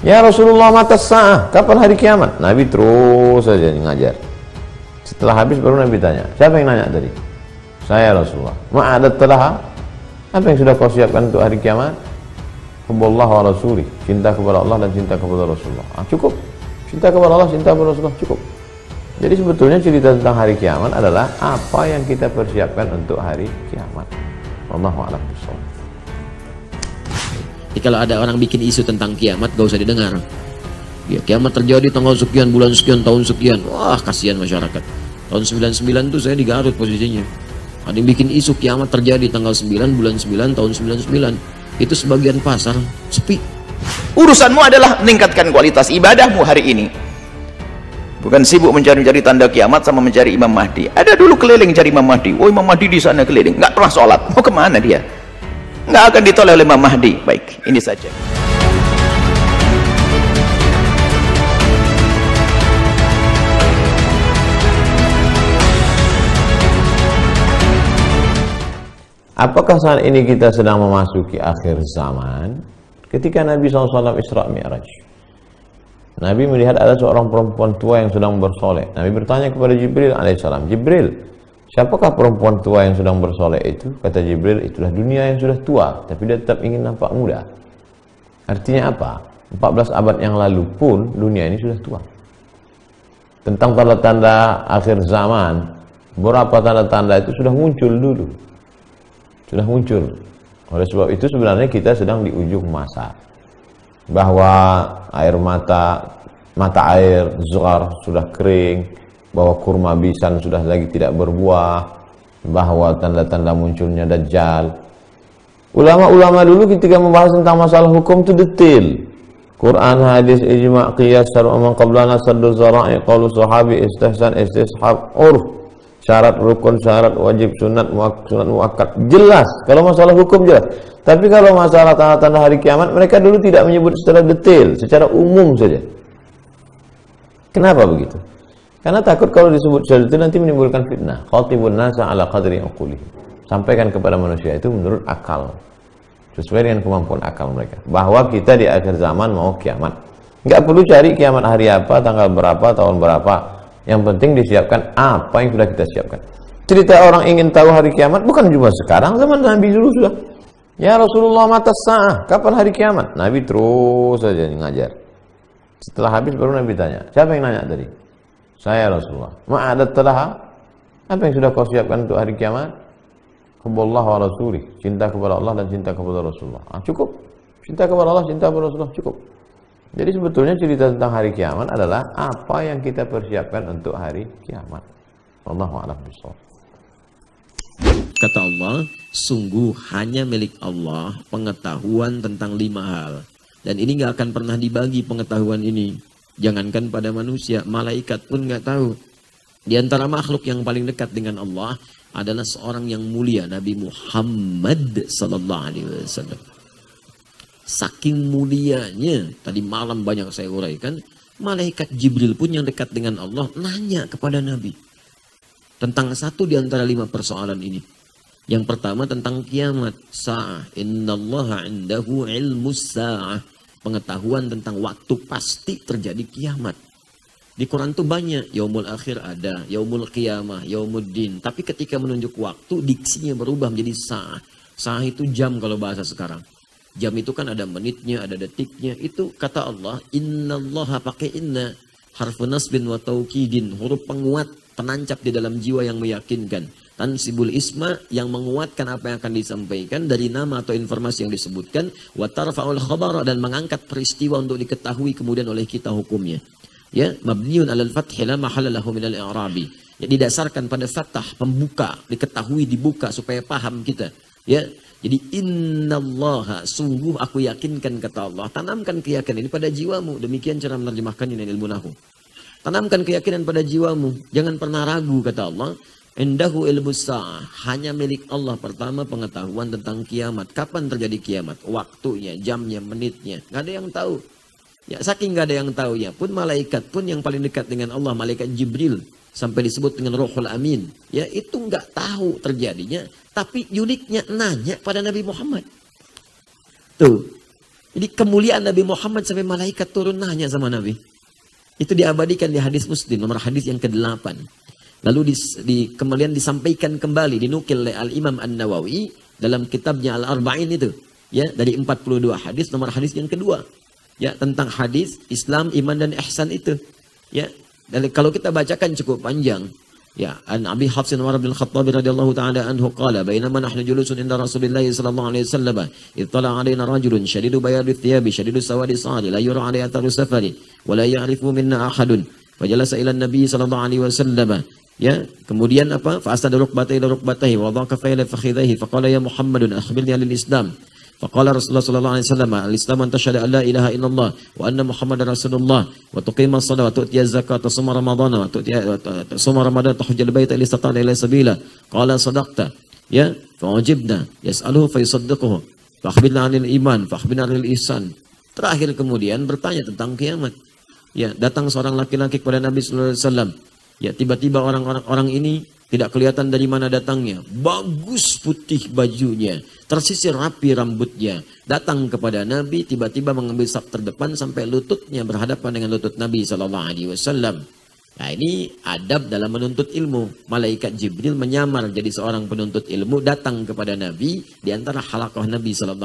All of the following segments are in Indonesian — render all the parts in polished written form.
Ya Rasulullah, mata sa'ah, kapan hari kiamat? Nabi terus saja ngajar. Setelah habis baru Nabi tanya, siapa yang nanya tadi? Saya Rasulullah. Ma'adat telah, apa yang sudah kau siapkan untuk hari kiamat? Hubullah wa rasulih, cinta kepada Allah dan cinta kepada Rasulullah. Cukup. Cinta kepada Allah, cinta kepada Rasulullah, cukup. Jadi sebetulnya cerita tentang hari kiamat adalah apa yang kita persiapkan untuk hari kiamat. Wallahu a'lam bishawab. Jadi kalau ada orang bikin isu tentang kiamat, gak usah didengar. Ya, kiamat terjadi tanggal sekian, bulan sekian, tahun sekian. Wah, kasihan masyarakat. Tahun 99 tuh saya di Garut posisinya. Ada yang bikin isu kiamat terjadi tanggal 9, bulan 9, tahun 99. Itu sebagian pasar sepi. Urusanmu adalah meningkatkan kualitas ibadahmu hari ini. Bukan sibuk mencari-cari tanda kiamat sama mencari Imam Mahdi. Ada dulu keliling cari Imam Mahdi. Oh, Imam Mahdi di sana keliling, nggak pernah sholat. Mau kemana dia? Nggak akan ditoleh oleh Imam Mahdi. Baik, ini saja. Apakah saat ini kita sedang memasuki akhir zaman? Ketika Nabi SAW Isra Mi'raj, Nabi melihat ada seorang perempuan tua yang sedang bersolek. Nabi bertanya kepada Jibril alaihissalam, Jibril, siapakah perempuan tua yang sedang bersolek itu? Kata Jibril, itulah dunia yang sudah tua, tapi dia tetap ingin nampak muda. Artinya apa? 14 abad yang lalu pun dunia ini sudah tua. Tentang tanda-tanda akhir zaman, beberapa tanda-tanda itu sudah muncul dulu. Sudah muncul. Oleh sebab itu sebenarnya kita sedang di ujung masa. Bahwa air mata air zuhar sudah kering, bahwa kurma bisan sudah lagi tidak berbuah, bahwa tanda-tanda munculnya Dajjal. Ulama-ulama dulu ketika membahas tentang masalah hukum itu detail. Quran, hadis, ijma', qiyas, syar'u man qablana, saddu zara'i, qaulu sahabi, istihsan, istishab, urf. Syarat rukun, syarat wajib, sunat muakkad, jelas. Kalau masalah hukum jelas. Tapi kalau masalah tanda-tanda hari kiamat, mereka dulu tidak menyebut secara detail, secara umum saja. Kenapa begitu? Karena takut kalau disebut secara detail nanti menimbulkan fitnah. Khatibun nasa ala qadri uqulih. Sampaikan kepada manusia itu menurut akal, sesuai dengan kemampuan akal mereka. Bahwa kita di akhir zaman mau kiamat. Nggak perlu cari kiamat hari apa, tanggal berapa, tahun berapa. Yang penting disiapkan apa yang sudah kita siapkan. Cerita orang ingin tahu hari kiamat bukan cuma sekarang, zaman Nabi dulu sudah. Ya Rasulullah, mata sa'ah, kapan hari kiamat? Nabi terus saja ngajar. Setelah habis baru Nabi tanya, siapa yang nanya tadi? Saya Rasulullah. Ma'adat telah, apa yang sudah kau siapkan untuk hari kiamat? Hubullah wa rasulih, cinta kepada Allah dan cinta kepada Rasulullah. Cukup. Cinta kepada Allah, cinta kepada Rasulullah, cukup. Jadi sebetulnya cerita tentang hari kiamat adalah apa yang kita persiapkan untuk hari kiamat. Wallahu a'lam bishawab. Kata Allah, sungguh hanya milik Allah pengetahuan tentang 5 hal. Dan ini nggak akan pernah dibagi pengetahuan ini. Jangankan pada manusia, malaikat pun nggak tahu. Di antara makhluk yang paling dekat dengan Allah adalah seorang yang mulia, Nabi Muhammad sallallahu alaihi wasallam. Saking mulianya, tadi malam banyak saya uraikan, malaikat Jibril pun yang dekat dengan Allah nanya kepada Nabi tentang satu di antara 5 persoalan ini. Yang pertama tentang kiamat, sa'ah, innallaha indahu ilmus sa'ah, pengetahuan tentang waktu pasti terjadi kiamat. Di Quran tuh banyak, yaumul akhir ada, yaumul qiyamah, yaumuddin, tapi ketika menunjuk waktu diksinya berubah menjadi sa'ah. Sa'ah itu jam kalau bahasa sekarang. Jam itu kan ada menitnya, ada detiknya. Itu kata Allah, innallaha pakai inna, harfu nasbin wa taukidin, huruf penguat, penancap di dalam jiwa yang meyakinkan. Tansibul isma, yang menguatkan apa yang akan disampaikan dari nama atau informasi yang disebutkan. Wa tarfa'ul khabara, dan mengangkat peristiwa untuk diketahui kemudian oleh kita hukumnya. Ya, mabniun alal fathi la mahalla lahu minal i'rabi. Ya, didasarkan pada fathah, pembuka, diketahui, dibuka supaya paham kita. Ya, jadi innallaha, sungguh aku yakinkan, kata Allah. Tanamkan keyakinan ini pada jiwamu. Demikian cara menerjemahkannya dengan ilmu nahwu. Tanamkan keyakinan pada jiwamu. Jangan pernah ragu, kata Allah. Indahu ilmus sa'ah, hanya milik Allah. Pertama, pengetahuan tentang kiamat. Kapan terjadi kiamat? Waktunya, jamnya, menitnya. Gak ada yang tahu. Ya, saking gak ada yang tahu ya, pun malaikat pun yang paling dekat dengan Allah, malaikat Jibril, sampai disebut dengan Ruhul Amin. Ya, itu nggak tahu terjadinya, tapi uniknya nanya pada Nabi Muhammad. Tuh, Jadi kemuliaan Nabi Muhammad sampai malaikat turun nanya sama Nabi. Itu diabadikan di hadis Muslim, nomor hadis yang ke-8. Lalu kemudian disampaikan kembali, dinukil oleh Al-Imam An-Nawawi dalam kitabnya Al-Arba'in itu. Ya, dari 42 hadis, nomor hadis yang kedua. Ya, tentang hadis Islam, iman dan ihsan itu. Ya, dan kalau kita bacakan cukup panjang. Ya, an Abi Hafsin Umar bin Khattab radhiyallahu taala anhu qala bainama nahnu julusun inda Rasulillah sallallahu alaihi wasallam ittala alaina rajulun shadidu bayadi thiyabi shadidu sawadi sa'ali la yura alaihi atharu safari wa la ya'rifu minna ahadun fajalasa ila an-nabi sallallahu alaihi wasallam. Ya, kemudian apa? Fa asnada rukbatayhi ila rukbatayhi wa dhaqa fa ila fakhidhihi fa qala ya Muhammadun akhbirni anil Islam. Faqala Rasulullah sallallahu alaihi wasallam, al-Islam an tashhadu an la ilaha illallah wa anna Muhammadar Rasulullah wa tuqima as-salata wa tu'ti az-zakata wa tasuma ramadhana wa tu'ti tasuma ramadan tahujjal baita illa istata'a ila sabila. Qala sadaqta. Ya, fa wajibna yas'aluhu fa yusaddiquhu. Fa akhbirna 'anil iman, fa akhbirna 'anil ihsan. Terakhir kemudian bertanya tentang kiamat. Ya, datang seorang laki-laki kepada Nabi sallallahu alaihi wasallam. Ya, tiba-tiba orang ini tidak kelihatan dari mana datangnya. Bagus putih bajunya. Tersisir rapi rambutnya. Datang kepada Nabi, tiba-tiba mengambil saf terdepan sampai lututnya berhadapan dengan lutut Nabi SAW. Nah, ini adab dalam menuntut ilmu. Malaikat Jibril menyamar jadi seorang penuntut ilmu, datang kepada Nabi di antara halaqah Nabi SAW.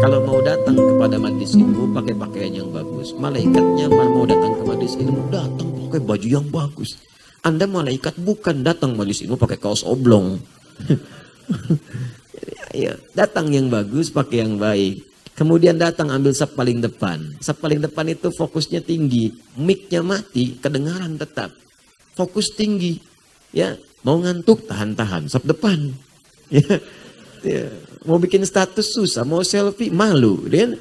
Kalau mau datang kepada majlis ilmu, pakai pakaian yang bagus. Malaikat nyamar mau datang ke majlis ilmu, datang pakai baju yang bagus. Anda malaikat bukan datang majlis ilmu pakai kaos oblong. Ya, datang yang bagus, pakai yang baik. Kemudian datang ambil saf paling depan. Saf paling depan itu fokusnya tinggi, mic-nya mati, kedengaran tetap. Fokus tinggi. Ya, mau ngantuk tahan-tahan saf depan. Ya, ya. Mau bikin status susah, mau selfie malu, dia.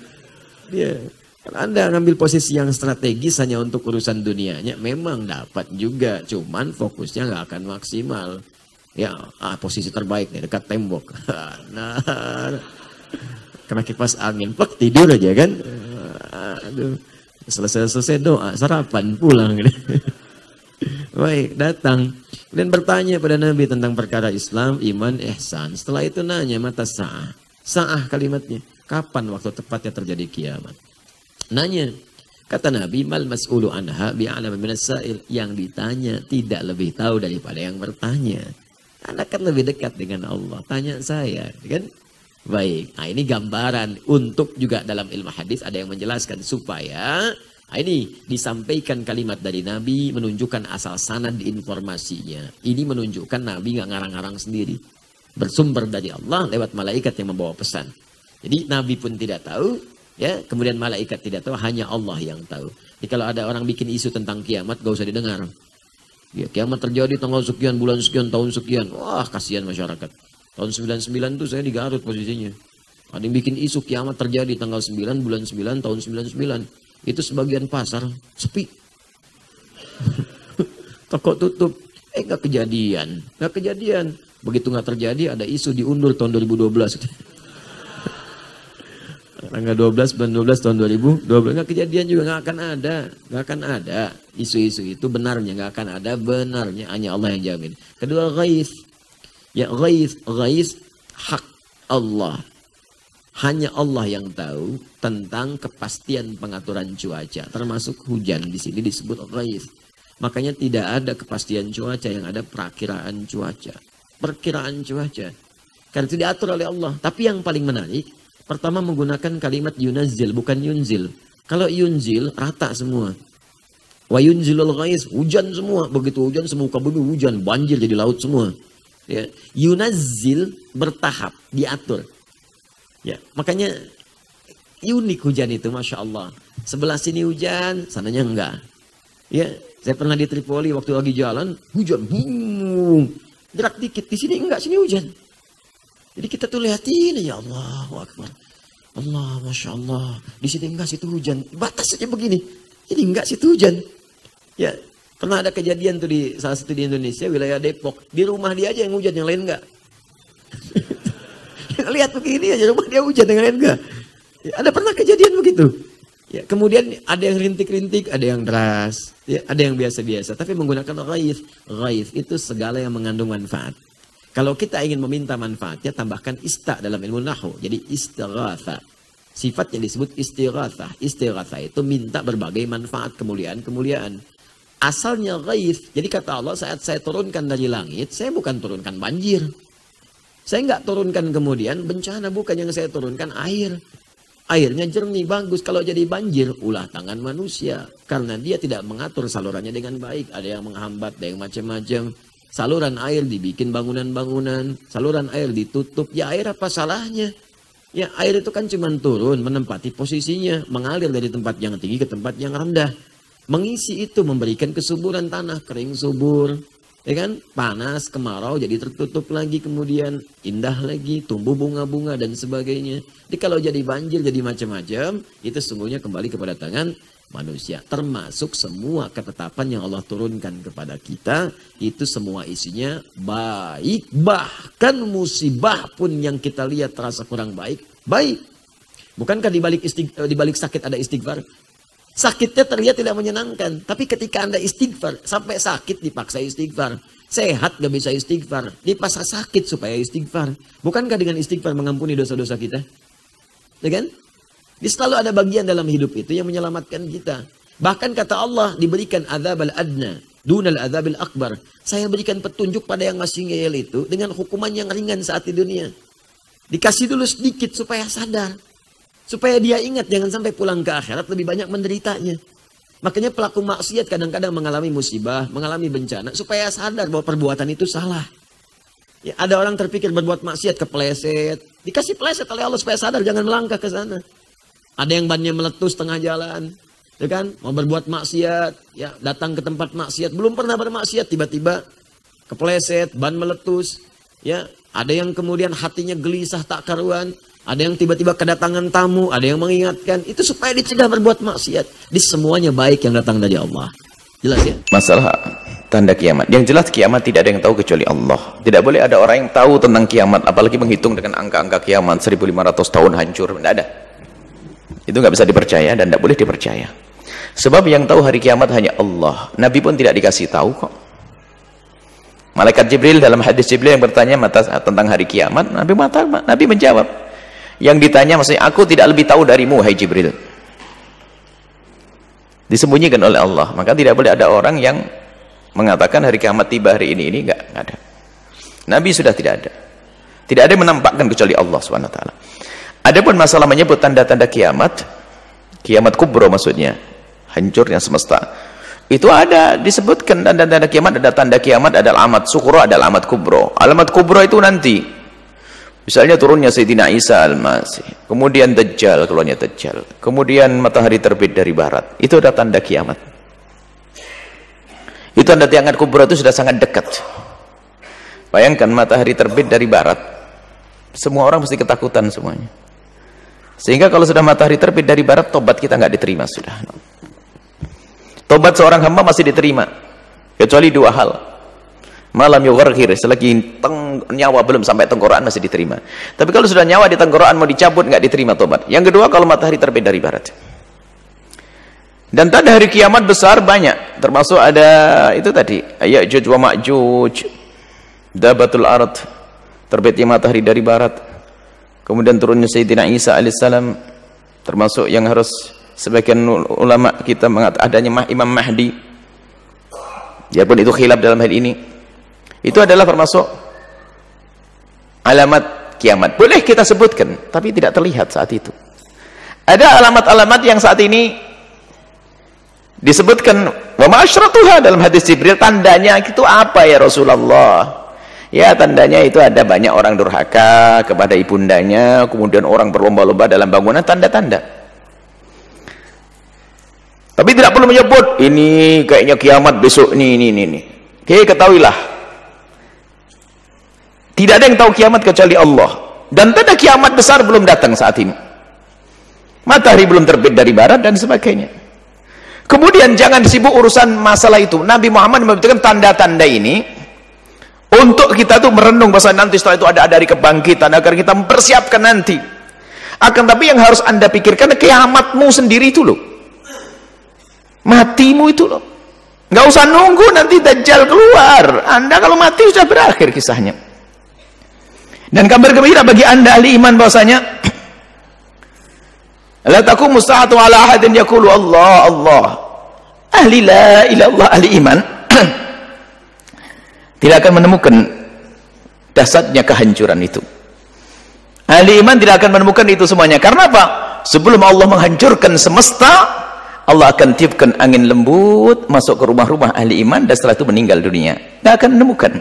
Kalau Anda ngambil posisi yang strategis hanya untuk urusan dunianya, memang dapat juga, cuman fokusnya nggak akan maksimal. Ya, posisi terbaik nih dekat tembok. Nah, kena kipas angin, plek tidur aja kan. Aduh, selesai doa, sarapan pulang. Baik, datang dan bertanya pada Nabi tentang perkara Islam, iman, ihsan. Setelah itu nanya mata sa'ah. Sa'ah kalimatnya, kapan waktu tepatnya terjadi kiamat? Nanya, kata Nabi, mal mas'ulu anha bi'alama minas sa'il. Yang ditanya tidak lebih tahu daripada yang bertanya. Anda kan lebih dekat dengan Allah, tanya saya, kan? Baik, nah ini gambaran untuk juga dalam ilmu hadis ada yang menjelaskan supaya ini disampaikan kalimat dari Nabi menunjukkan asal sanad informasinya. Ini menunjukkan Nabi nggak ngarang-ngarang sendiri, bersumber dari Allah lewat malaikat yang membawa pesan. Jadi Nabi pun tidak tahu, ya, kemudian malaikat tidak tahu, hanya Allah yang tahu. Jadi kalau ada orang bikin isu tentang kiamat, gak usah didengar. Ya, kiamat terjadi tanggal sekian, bulan sekian, tahun sekian. Wah, kasihan masyarakat. Tahun 99 tuh saya di Garut posisinya. Ada yang bikin isu kiamat terjadi tanggal 9, bulan 9, tahun 99. Itu sebagian pasar sepi. Toko tutup. Gak kejadian. Gak kejadian. Begitu gak terjadi, ada isu diundur tahun 2012. Tanggal 12 bulan 12 tahun 2012. Nggak kejadian juga, nggak akan ada. Nggak akan ada. Isu-isu itu benarnya, nggak akan ada benarnya. Hanya Allah yang jamin. Kedua, ghaith. Ya, ghaith hak Allah. Hanya Allah yang tahu tentang kepastian pengaturan cuaca. Termasuk hujan di sini disebut ghaith. Makanya tidak ada kepastian cuaca, yang ada perakiraan cuaca. Perkiraan cuaca. Karena itu diatur oleh Allah. Tapi yang paling menarik, pertama menggunakan kalimat yunazzil, bukan yunzil. Kalau yunzil, rata semua. Wa yunzilul ghaiz, hujan semua. Begitu hujan, semuka bumi hujan, banjir jadi laut semua. Ya. Yunazzil bertahap, diatur. Ya, makanya unik hujan itu, Masya Allah. Sebelah sini hujan, sananya enggak. Ya, saya pernah di Tripoli waktu lagi jalan, hujan, boom. Gerak dikit, di sini enggak, sini hujan. Jadi kita tuh lihatin, ya Allahu Akbar. Allah, Masya Allah. Di sini enggak, situ hujan. Batas saja begini. Ini enggak, situ hujan. Ya, pernah ada kejadian tuh di salah satu di Indonesia, wilayah Depok. Di rumah dia aja yang hujan, yang lain enggak. Lihat begini aja, rumah dia hujan, yang lain enggak. Ya, ada pernah kejadian begitu. Ya, kemudian ada yang rintik-rintik, ada yang deras, ya, ada yang biasa-biasa. Tapi menggunakan ghaith. Ghaith itu segala yang mengandung manfaat. Kalau kita ingin meminta manfaatnya, tambahkan ista dalam ilmu nahwu. Jadi istighatha. Sifat yang disebut istighatsah. Istighatsah itu minta berbagai manfaat, kemuliaan-kemuliaan. Asalnya ghaith. Jadi kata Allah, saat saya turunkan dari langit, saya bukan turunkan banjir. Saya nggak turunkan kemudian bencana, bukan yang saya turunkan air. Airnya jernih, bagus. Kalau jadi banjir, ulah tangan manusia. Karena dia tidak mengatur salurannya dengan baik. Ada yang menghambat, ada yang macam-macam. Saluran air dibikin bangunan-bangunan. Saluran air ditutup. Ya air apa salahnya? Ya air itu kan cuma turun, menempati posisinya. Mengalir dari tempat yang tinggi ke tempat yang rendah. Mengisi itu, memberikan kesuburan tanah, kering subur. Ya kan? Panas, kemarau, jadi tertutup lagi, kemudian indah lagi, tumbuh bunga-bunga dan sebagainya. Jadi kalau jadi banjir, jadi macam-macam, itu sungguhnya kembali kepada tangan manusia. Termasuk semua ketetapan yang Allah turunkan kepada kita, itu semua isinya baik. Bahkan musibah pun yang kita lihat terasa kurang baik, baik. Bukankah di balik sakit ada istighfar? Sakitnya terlihat tidak menyenangkan. Tapi ketika Anda istighfar, sampai sakit dipaksa istighfar. Sehat gak bisa istighfar. Dipaksa sakit supaya istighfar. Bukankah dengan istighfar mengampuni dosa-dosa kita? Ya kan? Jadi selalu ada bagian dalam hidup itu yang menyelamatkan kita. Bahkan kata Allah, diberikan azab al-adna, dunal azab al-akbar. Saya berikan petunjuk pada yang masih ngeyel itu dengan hukuman yang ringan saat di dunia. Dikasih dulu sedikit supaya sadar. Supaya dia ingat, jangan sampai pulang ke akhirat lebih banyak menderitanya. Makanya pelaku maksiat kadang-kadang mengalami musibah, mengalami bencana, supaya sadar bahwa perbuatan itu salah. Ya, ada orang terpikir berbuat maksiat, kepleset. Dikasih pleset oleh Allah supaya sadar, jangan melangkah ke sana. Ada yang bannya meletus tengah jalan. Ya kan? Mau berbuat maksiat, ya datang ke tempat maksiat, belum pernah bermaksiat, tiba-tiba kepleset, ban meletus. Ya, ada yang kemudian hatinya gelisah tak karuan. Ada yang tiba-tiba kedatangan tamu, ada yang mengingatkan. Itu supaya dicegah berbuat maksiat. Di semuanya baik yang datang dari Allah. Jelas ya? Masalah tanda kiamat. Yang jelas kiamat tidak ada yang tahu kecuali Allah. Tidak boleh ada orang yang tahu tentang kiamat. Apalagi menghitung dengan angka-angka kiamat. 1500 tahun hancur. Tidak ada. Itu nggak bisa dipercaya dan tidak boleh dipercaya. Sebab yang tahu hari kiamat hanya Allah. Nabi pun tidak dikasih tahu kok. Malaikat Jibril dalam hadis Jibril yang bertanya tentang hari kiamat. Nabi menjawab. Yang ditanya maksudnya, aku tidak lebih tahu darimu, hai Jibril. Disembunyikan oleh Allah. Maka tidak boleh ada orang yang mengatakan hari kiamat tiba hari ini enggak ada. Nabi sudah tidak ada. Tidak ada yang menampakkan kecuali Allah SWT. Adapun masalah menyebut tanda-tanda kiamat, kiamat kubro maksudnya, hancurnya semesta. Itu ada disebutkan tanda-tanda kiamat, ada tanda kiamat, ada alamat sughra, ada alamat kubro. Alamat kubro itu nanti. Misalnya turunnya Sayyidina Isa Al-Masih, kemudian Dajjal, keluarnya Dajjal, kemudian matahari terbit dari barat. Itu ada tanda kiamat. Itu tanda kiamat kubra itu sudah sangat dekat. Bayangkan matahari terbit dari barat, semua orang mesti ketakutan semuanya. Sehingga kalau sudah matahari terbit dari barat, tobat kita nggak diterima sudah. Tobat seorang hamba masih diterima, kecuali dua hal. Malam yugharghir, selagi nyawa belum sampai tenggorokan masih diterima. Tapi kalau sudah nyawa di tenggorokan mau dicabut, nggak diterima tobat. Yang kedua, kalau matahari terbit dari barat. Dan tanda hari kiamat besar banyak, termasuk ada itu tadi, Ya'juj wa Ma'juj, dabatul ard, terbitnya matahari dari barat, kemudian turunnya Sayyidina Isa alaihissalam, termasuk yang harus sebagian ulama kita mengatakan adanya Imam Mahdi. Biarpun itu khilaf dalam hal ini. Itu adalah termasuk alamat kiamat. Boleh kita sebutkan, tapi tidak terlihat saat itu. Ada alamat-alamat yang saat ini disebutkan wa ma'asyratuha dalam hadis Jibril. Tandanya itu apa ya Rasulullah? Ya tandanya itu ada banyak orang durhaka kepada ibundanya, kemudian orang berlomba-lomba dalam bangunan, tanda-tanda. Tapi tidak perlu menyebut ini kayaknya kiamat besok ini. Oke, ketahuilah tidak ada yang tahu kiamat kecuali Allah. Dan tanda kiamat besar belum datang saat ini. Matahari belum terbit dari barat dan sebagainya. Kemudian jangan sibuk urusan masalah itu. Nabi Muhammad memberikan tanda-tanda ini untuk kita tuh merenung bahwa nanti setelah itu ada dari kebangkitan agar kita mempersiapkan nanti. Akan tapi yang harus Anda pikirkan kiamatmu sendiri itu loh. Matimu itu loh. Nggak usah nunggu nanti Dajjal keluar. Anda kalau mati sudah berakhir kisahnya. Dan kabar gembira bagi Anda ahli iman bahwasanya La taqumu sa'atu ala ahadin yaqulu Allah Allah. Ahli la ilaha illallah, ahli iman tidak akan menemukan dasarnya kehancuran itu. Ahli iman tidak akan menemukan itu semuanya. Karena apa? Sebelum Allah menghancurkan semesta, Allah akan tiupkan angin lembut masuk ke rumah-rumah ahli iman, dan setelah itu meninggal dunia. Tidak akan menemukan.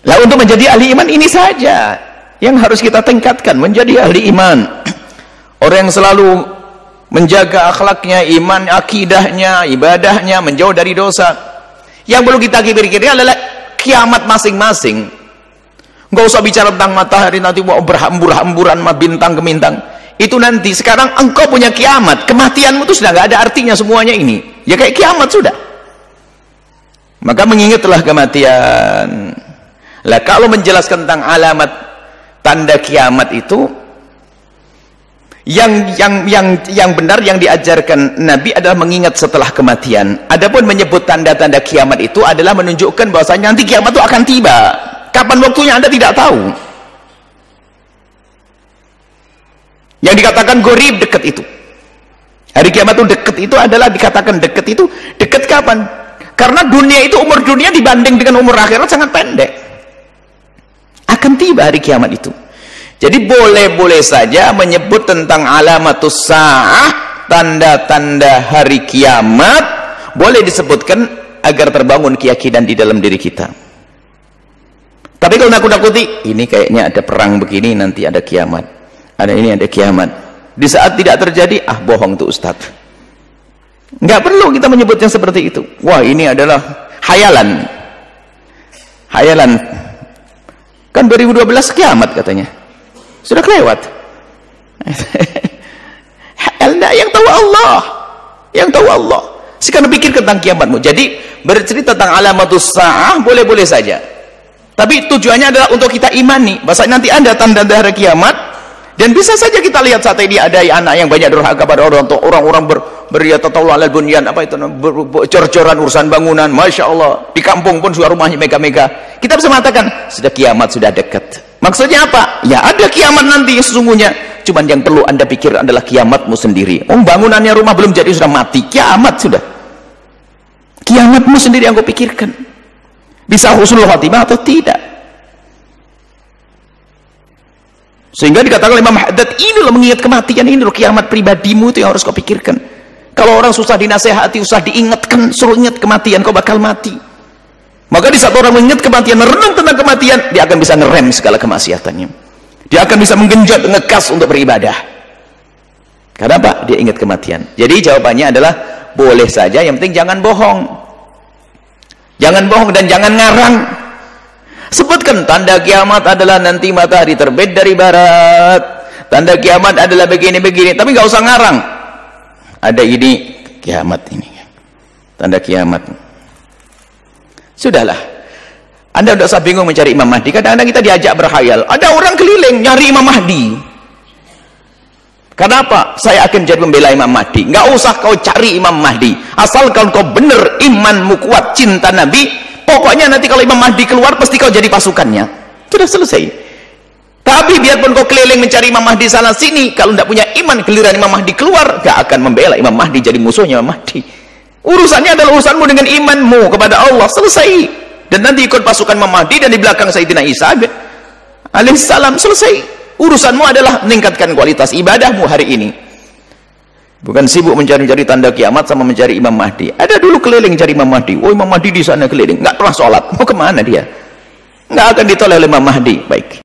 Lah, untuk menjadi ahli iman ini saja yang harus kita tingkatkan, menjadi ahli iman. Orang yang selalu menjaga akhlaknya, iman, akidahnya, ibadahnya, menjauh dari dosa. Yang perlu kita pikirkan adalah kiamat masing-masing. Nggak usah bicara tentang matahari nanti mau berhambur-hamburan bintang ke bintang. Itu nanti. Sekarang engkau punya kiamat, kematianmu itu sudah nggak ada artinya semuanya ini. Ya kayak kiamat sudah. Maka mengingatlah kematian. Lah, kalau menjelaskan tentang alamat tanda kiamat itu, yang benar yang diajarkan Nabi adalah mengingat setelah kematian. Adapun menyebut tanda-tanda kiamat itu adalah menunjukkan bahwasanya nanti kiamat itu akan tiba. Kapan waktunya Anda tidak tahu. Yang dikatakan gorib, dekat itu. Hari kiamat itu dekat itu adalah dikatakan dekat itu. Dekat kapan? Karena dunia itu, umur dunia dibanding dengan umur akhirat sangat pendek. Akan tiba hari kiamat itu. Jadi boleh-boleh saja menyebut tentang alamatus sa'ah, tanda-tanda hari kiamat, boleh disebutkan agar terbangun keyakinan di dalam diri kita. Tapi kalau nakut-nakuti, ini kayaknya ada perang begini, nanti ada kiamat. Ada ini, ada kiamat. Di saat tidak terjadi, bohong tuh Ustaz. Nggak perlu kita menyebutnya seperti itu. Wah, ini adalah hayalan. Hayalan. Kan 2012 kiamat katanya. Sudah kelewat. Yang tahu Allah. Yang tahu Allah. Sekarang pikir tentang kiamatmu. Jadi bercerita tentang alamatus sa'ah boleh-boleh saja. Tapi tujuannya adalah untuk kita imani. Bahasa nanti ada tanda-tanda hari kiamat. Dan bisa saja kita lihat saat ini ada anak yang banyak durhaka pada orang-orang beriyatatawla alal bunyan, apa itu, cor-coran urusan bangunan. Masya Allah, di kampung pun sudah rumahnya mega-mega. Kita bisa mengatakan sudah kiamat, sudah dekat. Maksudnya apa? Ya ada kiamat nanti sesungguhnya. Cuman yang perlu Anda pikir adalah kiamatmu sendiri. Bangunannya rumah belum jadi sudah mati. Kiamat sudah. Kiamatmu sendiri yang kau pikirkan. Bisa husnul khatimah atau tidak? Sehingga dikatakan Imam Haddad, ini loh mengingat kematian, ini loh kiamat pribadimu itu yang harus kau pikirkan. Kalau orang susah dinasehati, susah diingatkan, suruh ingat kematian, kau bakal mati. Maka di saat orang mengingat kematian, merenung tentang kematian, dia akan bisa ngerem segala kemaksiatannya. Dia akan bisa menggenjot, ngegas untuk beribadah. Karena apa? Dia ingat kematian. Jadi jawabannya adalah boleh saja, yang penting jangan bohong. Jangan bohong dan jangan ngarang. Sebutkan tanda kiamat adalah nanti matahari terbit dari barat. Tanda kiamat adalah begini-begini, tapi nggak usah ngarang. Ada ini kiamat ini. Tanda kiamat. Sudahlah. Anda tidak usah bingung mencari Imam Mahdi. Kadang-kadang kita diajak berkhayal. Ada orang keliling nyari Imam Mahdi. Kenapa? Saya akan jadi pembela Imam Mahdi. Nggak usah kau cari Imam Mahdi. Asalkan kau benar imanmu kuat, cinta Nabi. Pokoknya nanti kalau Imam Mahdi keluar, pasti kau jadi pasukannya. Sudah selesai. Tapi biarpun kau keliling mencari Imam Mahdi sana sini, kalau tidak punya iman, giliran Imam Mahdi keluar, gak akan membela Imam Mahdi, jadi musuhnya Imam Mahdi. Urusannya adalah urusanmu dengan imanmu kepada Allah. Selesai. Dan nanti ikut pasukan Imam Mahdi, dan di belakang Sayyidina Isa alaihissalam. Selesai. Urusanmu adalah meningkatkan kualitas ibadahmu hari ini. Bukan sibuk mencari-cari tanda kiamat sama mencari Imam Mahdi. Ada dulu keliling cari Imam Mahdi. Oh, Imam Mahdi di sana keliling. Nggak pernah sholat. Mau kemana dia? Nggak akan ditolak oleh Imam Mahdi. Baik.